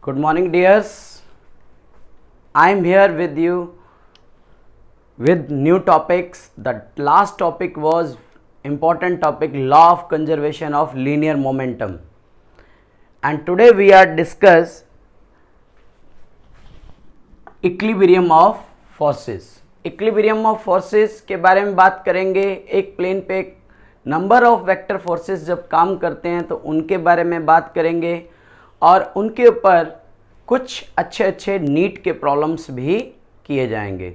Good morning, dears. I am here with you with new topics. The last topic was important topic, law of conservation of linear momentum, and today we are discuss equilibrium of forces. Equilibrium of forces के बारे में बात करेंगे. एक plane पे number of vector forces जब काम करते हैं तो उनके बारे में बात करेंगे और उनके ऊपर कुछ अच्छे नीट के प्रॉब्लम्स भी किए जाएंगे.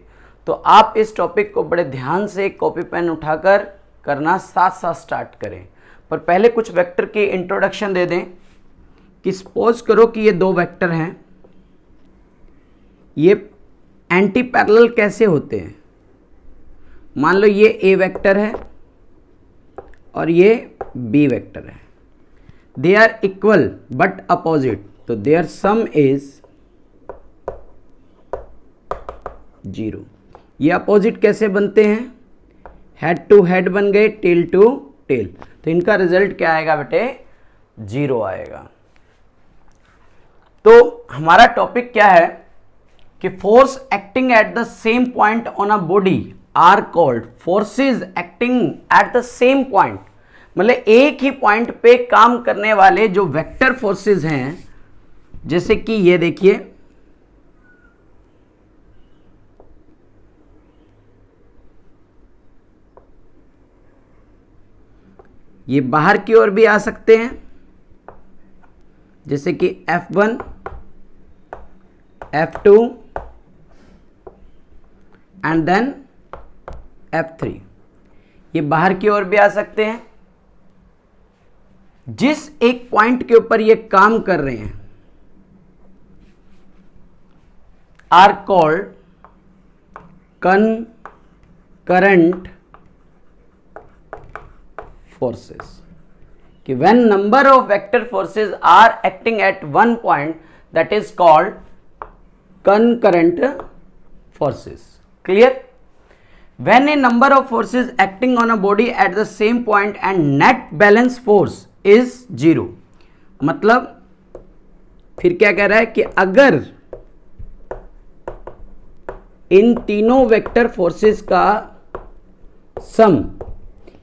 तो आप इस टॉपिक को बड़े ध्यान से कॉपी पेन उठाकर करना साथ साथ स्टार्ट करें. पर पहले कुछ वेक्टर की इंट्रोडक्शन दे दें कि सपोज करो कि ये दो वेक्टर हैं. ये एंटी पैरेलल कैसे होते हैं? मान लो ये ए वेक्टर है और ये बी वेक्टर है. They are equal but opposite, तो देयर सम इज 0. ये अपोजिट कैसे बनते हैं? हेड टू हेड बन गए, टेल टू टेल, तो इनका रिजल्ट क्या आएगा बेटे? 0 आएगा. तो हमारा टॉपिक क्या है कि force acting at the same point on a body are called forces acting at the same point. मतलब एक ही पॉइंट पे काम करने वाले जो वेक्टर फोर्सेस हैं, जैसे कि ये देखिए, ये बाहर की ओर भी आ सकते हैं, जैसे कि F1, F2 and then F3. ये बाहर की ओर भी आ सकते हैं. जिस एक पॉइंट के ऊपर ये काम कर रहे हैं आर कॉल्ड concurrent forces. कि when number of vector forces are acting at one point, that is called concurrent forces. Clear? When a number of forces acting on a body at the same point and net balance force is 0. मतलब फिर क्या कह रहा है कि अगर इन तीनों vector forces का सम,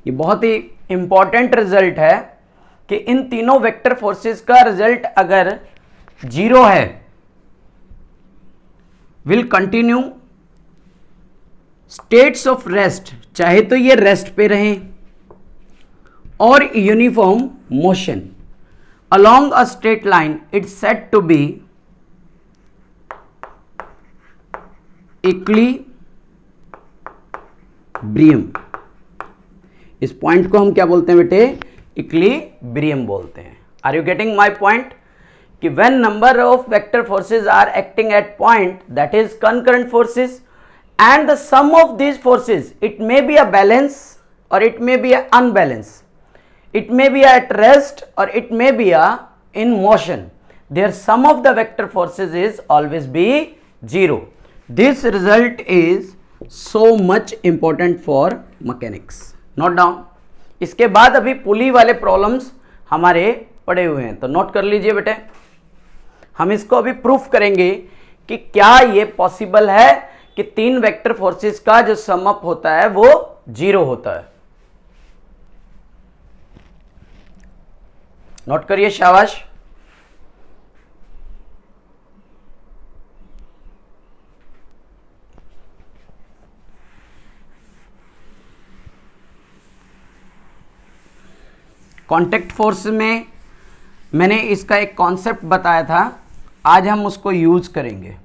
ये बहुत ही इंपॉर्टेंट रिजल्ट है कि इन तीनों वेक्टर फोर्सेस का रिजल्ट अगर 0 है, will continue states of rest, चाहे तो ये रेस्ट पे रहें, और uniform motion along a straight line, it's said to be equilibrium. इस पॉइंट को हम क्या बोलते हैं बेटे? इक्विलिब्रियम बोलते हैं. Are you getting my point? कि when number of vector forces are acting at point, that is concurrent forces, and the sum of these forces, it may be a balance or it may be a unbalance, it may be at rest or it may be a in motion, their sum of the vector forces is always be 0. This result is so much important for mechanics. Note down. इसके बाद अभी पुली वाले problems हमारे पड़े हुए हैं, तो note कर लीजिए बेटे. हम इसको अभी प्रूफ करेंगे कि क्या ये पॉसिबल है कि तीन वेक्टर फोर्सेस का जो सम अप होता है वो 0 होता है. नोट करिए, शाबाश. कांटेक्ट फोर्स में मैंने इसका एक कॉन्सेप्ट बताया था, आज हम उसको यूज करेंगे.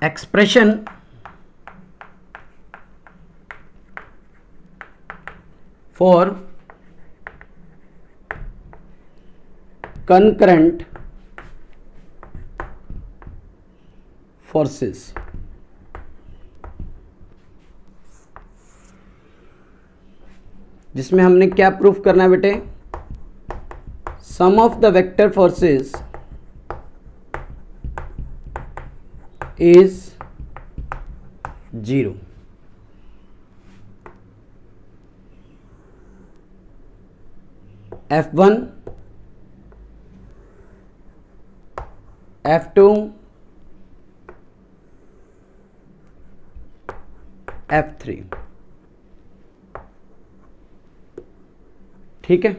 Expression for concurrent forces. जिसमें हमने क्या प्रूफ करना है बेटे? Sum of the vector forces is 0. F1 F2 F3, ठीक है।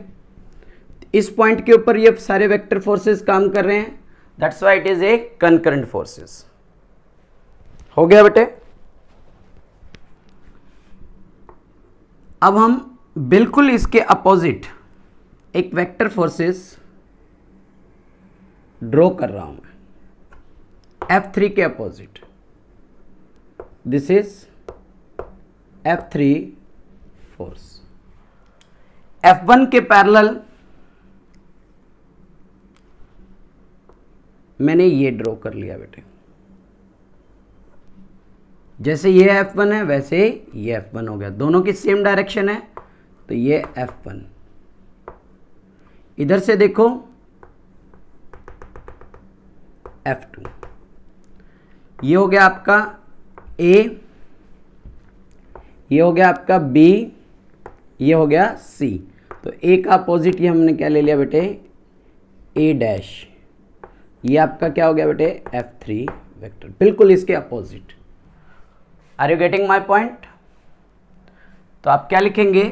इस पॉइंट के ऊपर ये सारे वेक्टर फोर्सेस काम कर रहे हैं, that's why it is a concurrent forces. हो गया बेटे। अब हम बिल्कुल इसके अपोजिट एक वेक्टर फोर्सेस ड्रॉ कर रहा हूं मैं F3 के opposite. This is F3 force. F1 के पैरेलल मैंने ये ड्रॉ कर लिया बेटे। जैसे ये F1 है वैसे ये F1 हो गया, दोनों की सेम डायरेक्शन है, तो ये F1। इधर से देखो F2। ये हो गया आपका A, ये हो गया आपका B, ये हो गया C। तो A का अपोजिट ये हमने क्या ले लिया बेटे, A डैश। ये आपका क्या हो गया बेटे, F3 वेक्टर, बिल्कुल इसके opposite. Are you getting my point? तो आप क्या लिखेंगे,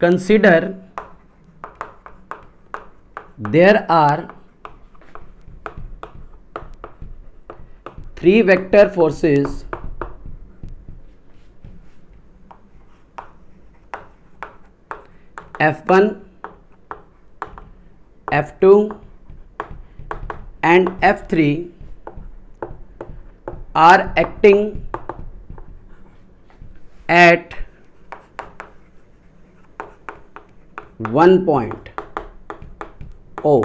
consider there are 3 vector forces F1, F2 and F3 are acting at one point O।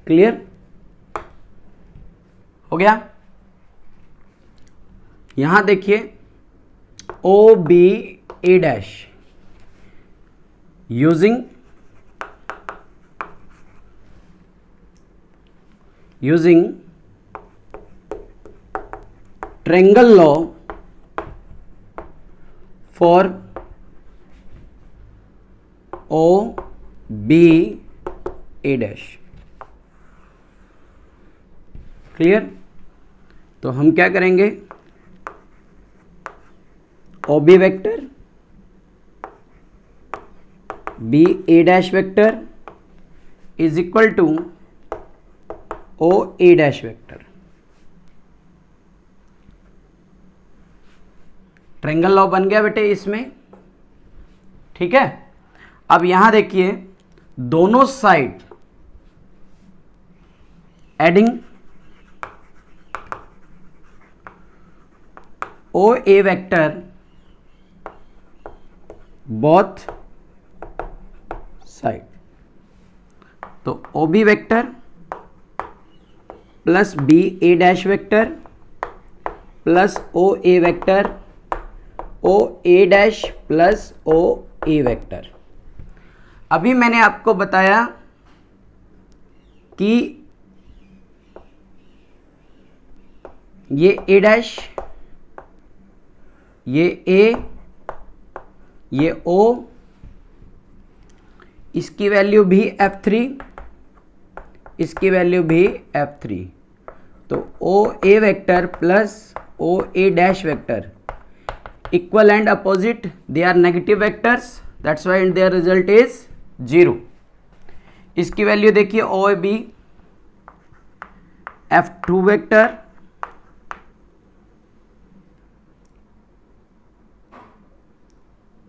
Clear हो गया? यहां देखिए O B A dash using triangle law for O B A dash. Clear? तो हम क्या करेंगे, O B vector B A dash vector is equal to O A dash vector. Triangle law बन गया बेटे इसमें, ठीक है। अब यहां देखिए दोनों side adding O A vector both side, तो O B vector plus B A dash vector plus O A vector, O A dash plus O A vector. अभी मैंने आपको बताया कि ये ए डैश, ये ए, ये ओ, इसकी वैल्यू भी F3, इसकी वैल्यू भी F3। तो O A vector plus O A dash vector equal and opposite, they are negative vectors, that's why their result is 0। इसकी वैल्यू देखिए O A B F2 vector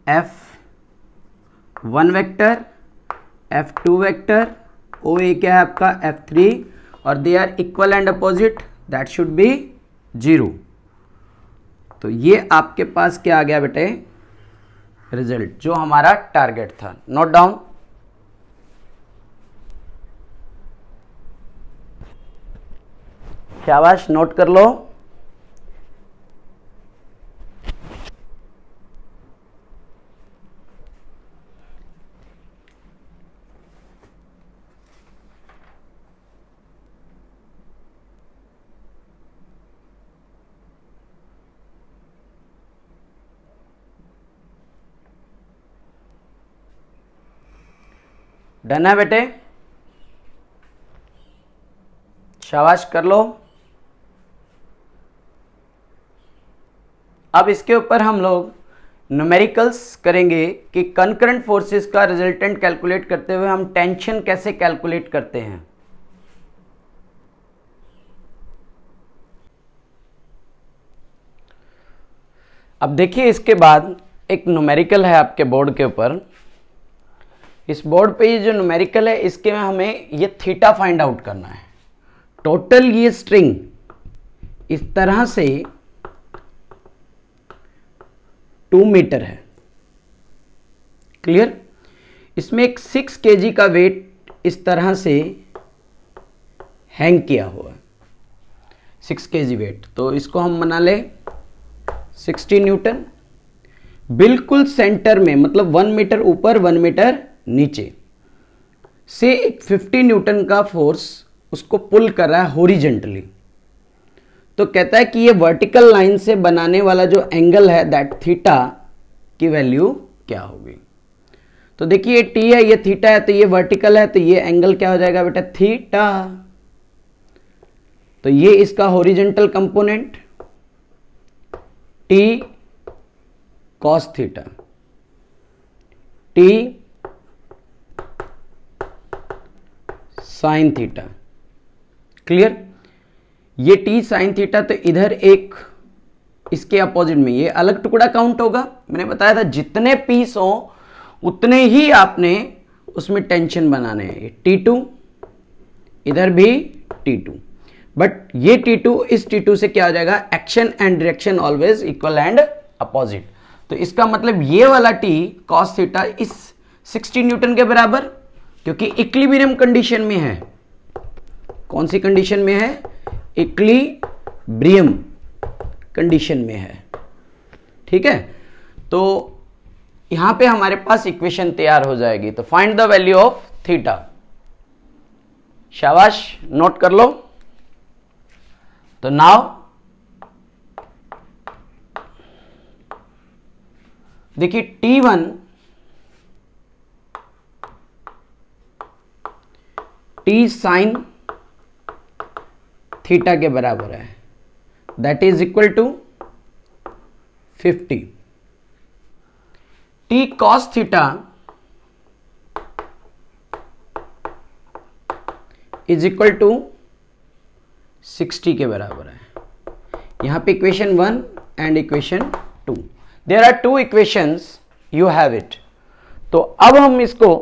F1 vector F2 vector, O A क्या है आपका F3, और they are equal and opposite, that should be 0। तो ये आपके पास क्या आ गया बेटे, रिजल्ट जो हमारा टारगेट था। Note down. शाबाश, नोट कर लो। डन है बेटे? शाबाश कर लो। अब इसके ऊपर हम लोग न्यूमेरिकल्स करेंगे कि कंकरेंट फोर्सेस का रिजल्टेंट कैलकुलेट करते हुए हम टेंशन कैसे कैलकुलेट करते हैं। अब देखिए इसके बाद एक न्यूमेरिकल है आपके बोर्ड के ऊपर। इस बोर्ड पे ये जो न्यूमेरिकल है इसके में हमें ये थीटा फाइंड आउट करना है। टोटल ये स्ट्रिंग इस तरह से 2 मीटर है। क्लियर? इसमें एक 6 kg का वेट इस तरह से हैंग किया हुआ है, 6 kg वेट। तो इसको हम बना ले 60 न्यूटन। बिल्कुल सेंटर में, मतलब 1 मीटर ऊपर 1 मीटर नीचे से एक 50 न्यूटन का फोर्स उसको पुल कर रहा है हॉरिजेंटली। तो कहता है कि ये वर्टिकल लाइन से बनाने वाला जो एंगल है दैट थीटा की वैल्यू क्या होगी। तो देखिए ये टी है, ये थीटा है, तो ये वर्टिकल है, तो ये एंगल क्या हो जाएगा बेटा, थीटा। तो ये इसका horizontal component T cos theta, T sine theta. Clear? ये टी साइन थीटा, तो इधर एक इसके अपोजिट में ये अलग टुकड़ा काउंट होगा। मैंने बताया था जितने पीस हो उतने ही आपने उसमें टेंशन बनाने हैं। T2 इधर भी T2, बट ये T2 इस T2 से क्या हो जाएगा, action and direction always equal and opposite. तो इसका मतलब ये वाला T cos थीटा इस 60 न्यूटन के बराबर, क्योंकि इक्विलिब्रियम कंडीशन में है। कौन सी कंडीशन में है? इक्विलिब्रियम कंडीशन में है। ठीक है, तो यहां पे हमारे पास इक्वेशन तैयार हो जाएगी। तो find the value of theta. शाबाश, नोट कर लो। तो नाउ देखिए T1 T साइन थीटा के बराबर है, that is equal to 50। T cos theta is equal to 60 के बराबर है। यहां पे equation 1 and equation 2, there are 2 equations, you have it. तो अब हम इसको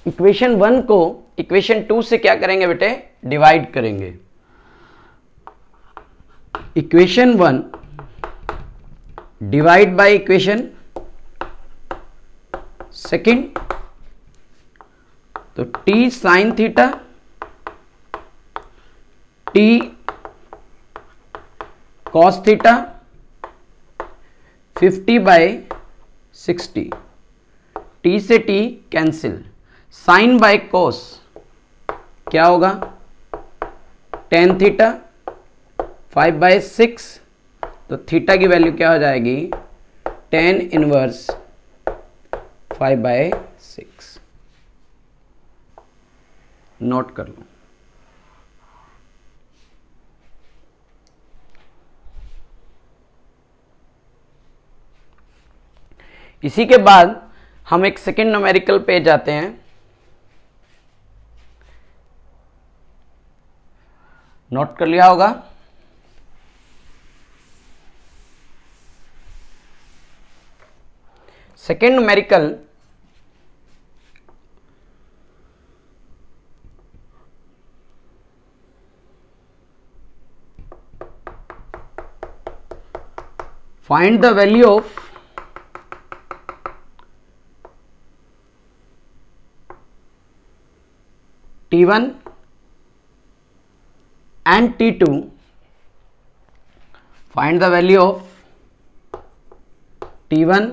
इक्वेशन 1 को इक्वेशन 2 से क्या करेंगे बेटे, डिवाइड करेंगे। Equation 1 divide by equation second, तो T sine theta T cos theta 50 by 60, T से T cancel, sine by cos क्या होगा, tan थीटा 5 बाय 6, तो थीटा की वैल्यू क्या हो जाएगी, tan इनवर्स 5 बाय 6। नोट कर लो। इसी के बाद हम एक सेकेंड न्यूमेरिकल पे जाते हैं। नोट कर लिया होगा। Second numerical find the value of T1 and T2, find the value of T1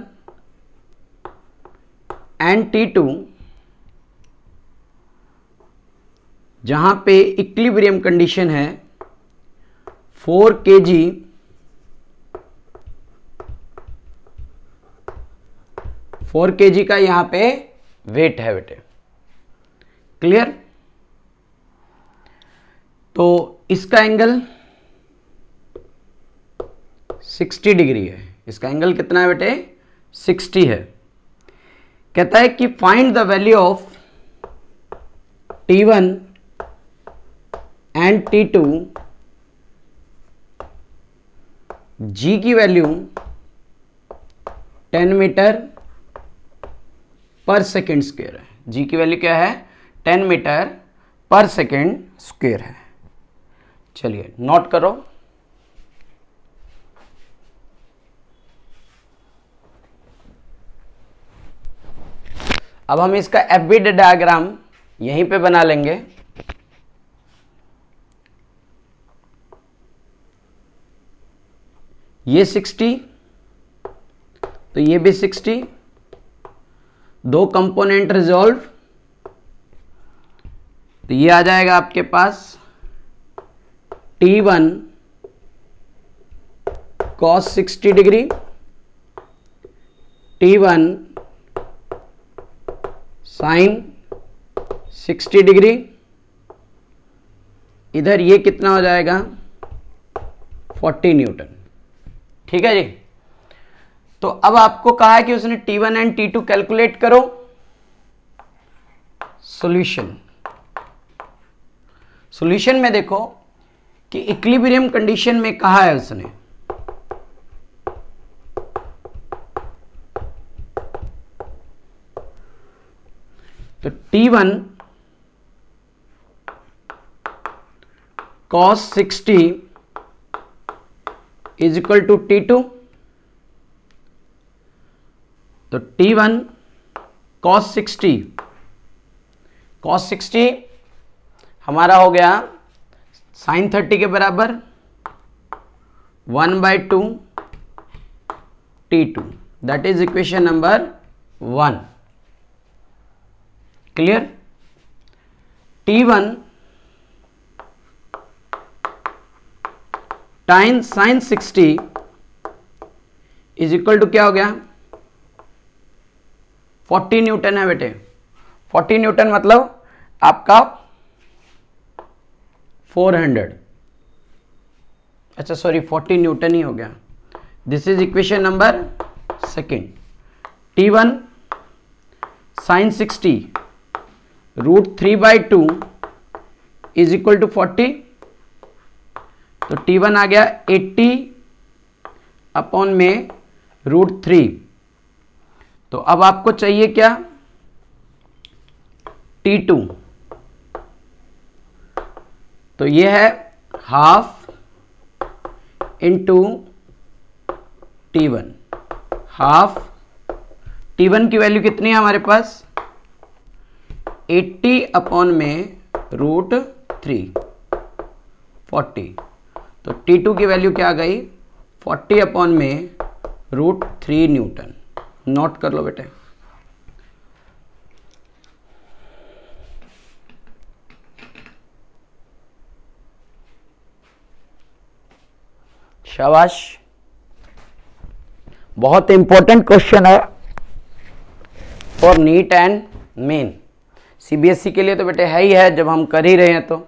and T2 जहां पे इक्विलिब्रियम कंडीशन है 4 kg का यहां पे वेट है बेटे। क्लियर? तो इसका एंगल 60 डिग्री है। इसका एंगल कितना है बेटे? 60 है। कहता है कि find the value of T1 and T2, G की वैल्यू 10 मीटर पर सेकेंड स्क्वायर है। G की वैल्यू क्या है? 10 मीटर पर सेकेंड स्क्वायर है। चलिए नोट करो। अब हम इसका एफबी डायग्राम यहीं पे बना लेंगे। ये 60 तो ये भी 60, दो कंपोनेंट रिजॉल्व, तो ये आ जाएगा आपके पास T1 cos 60 degree, T1 sin 60 degree. इधर ये कितना हो जाएगा? 40 न्यूटन। ठीक है जी। तो अब आपको कहा है कि उसने T1 एंड T2 कैलकुलेट करो। सॉल्यूशन में देखो कि इक्विलिब्रियम कंडीशन में कहा है उसने तो T1 cos 60 is equal to T2, तो T1 cos 60 हमारा हो गया sin 30 के बराबर 1/2 T2, that is equation number 1। Clear? T1 sin 60 is equal to क्या हो गया? 40 न्यूटन है बेटे। 40 न्यूटन मतलब आपका 400, अच्छा सॉरी 40 न्यूटन ही हो गया। This is equation number 2। T1 sin 60 √3/2 is equal to 40, तो T1 आ गया 80 अपॉन में √3। तो अब आपको चाहिए क्या? T2, तो ये है half into T1। Half T1 की वैल्यू कितनी है हमारे पास? 80 अपॉन में √3 40, तो T2 की वैल्यू क्या आ गई? 40 अपॉन में √3 न्यूटन। नोट कर लो बेटे। शाबाश, बहुत इंपॉर्टेंट क्वेश्चन है for neat and main. CBSE के लिए तो बेटे है ही है, जब हम कर ही रहे हैं तो।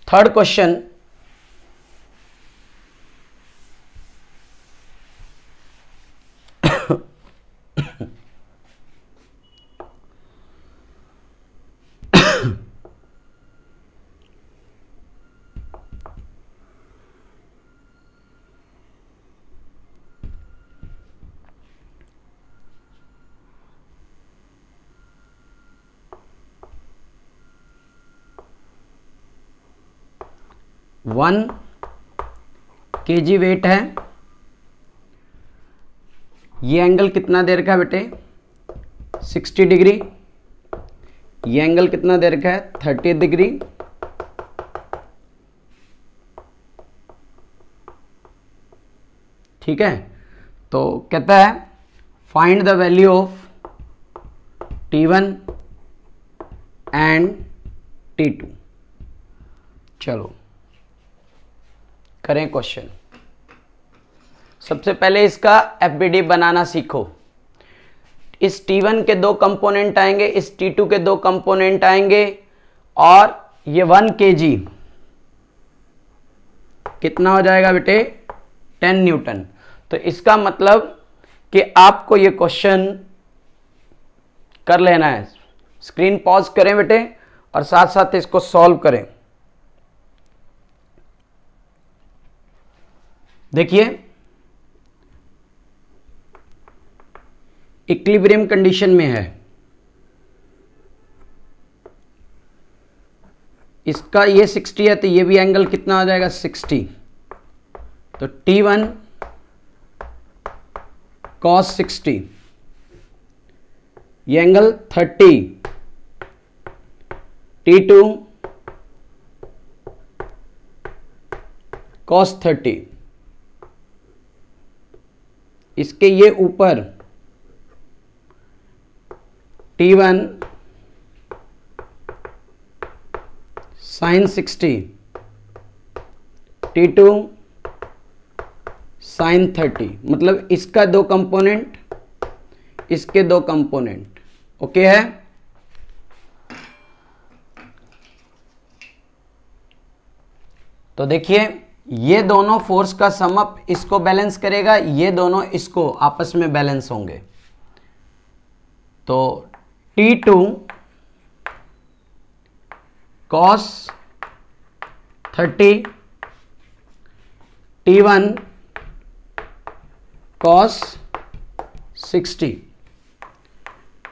Third question, one kg weight है। ये एंगल कितना दे रखा है बेटे? 60 डिग्री। ये एंगल कितना दे रखा है? 30 डिग्री। ठीक है, तो कहता है find the value of T1 and T2। चलो करें क्वेश्चन। सबसे पहले इसका एफबीडी बनाना सीखो। इस T1 के 2 कंपोनेंट आएंगे, इस T2 के 2 कंपोनेंट आएंगे, और ये 1 kg कितना हो जाएगा बेटे 10 न्यूटन। तो इसका मतलब कि आपको ये क्वेश्चन कर लेना है। स्क्रीन पॉज करें बेटे और साथ साथ इसको सॉल्व करें। देखिए इक्विलिब्रियम कंडीशन में है, इसका ये 60 है तो ये भी एंगल कितना आ जाएगा 60। तो T1 cos 60, ये एंगल 30, T2 cos 30, इसके ये ऊपर T1 sin 60, T2 sin 30, मतलब इसका 2 कंपोनेंट, इसके 2 कंपोनेंट। ओके है। तो देखिए ये दोनों फोर्स का सम अप इसको बैलेंस करेगा, ये दोनों इसको आपस में बैलेंस होंगे। तो T2 cos 30, T1 cos 60,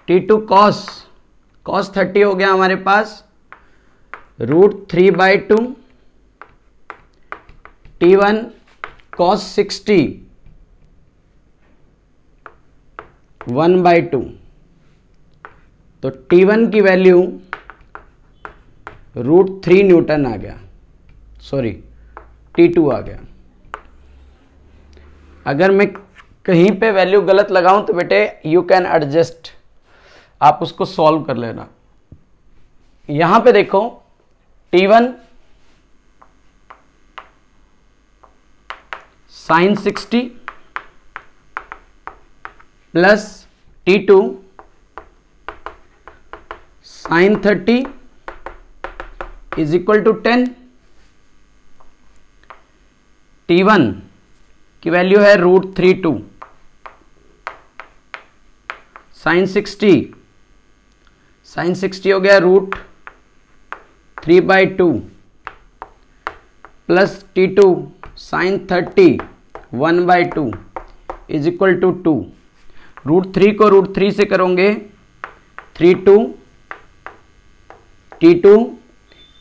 T2 cos 30 हो गया हमारे पास √3/2, T1 cos 60 1/2। तो T1 की वैल्यू √3 न्यूटन आ गया, सॉरी T2 आ गया। अगर मैं कहीं पे वैल्यू गलत लगाऊं तो बेटे यू कैन एडजस्ट, आप उसको सॉल्व कर लेना। यहां पे देखो T1 sin 60 plus T2 sin 30 is equal to 10। T1 की वैल्यू है √32, sin 60 हो गया √3/2 plus T2 sin 30 1/2 is equal to 2। √3 को √3 से करोगे 3/2, T2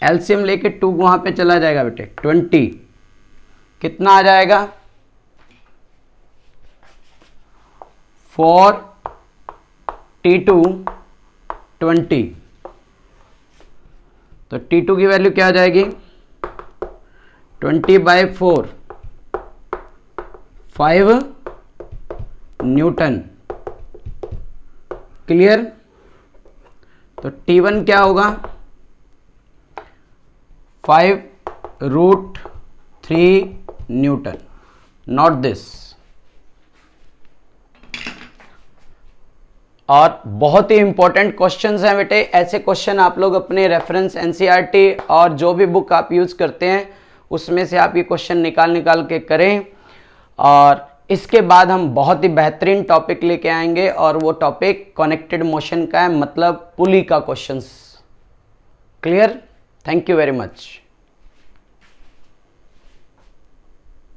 एलसीएम लेके 2 वहां पे चला जाएगा बेटे 20, कितना आ जाएगा 4 T2 20। तो T2 की वैल्यू क्या आ जाएगी 20/4 5 न्यूटन। क्लियर। तो T1 क्या होगा 5√3 न्यूटन, नॉट दिस। और बहुत ही इंपॉर्टेंट क्वेश्चंस हैं बेटे, ऐसे क्वेश्चन आप लोग अपने रेफरेंस एनसीईआरटी और जो भी बुक आप यूज करते हैं उसमें से आप ये क्वेश्चन निकाल के करें। और इसके बाद हम बहुत ही बेहतरीन टॉपिक लेके आएंगे और वो टॉपिक कनेक्टेड मोशन का है, मतलब पुली का questions. Clear. Thank you very much.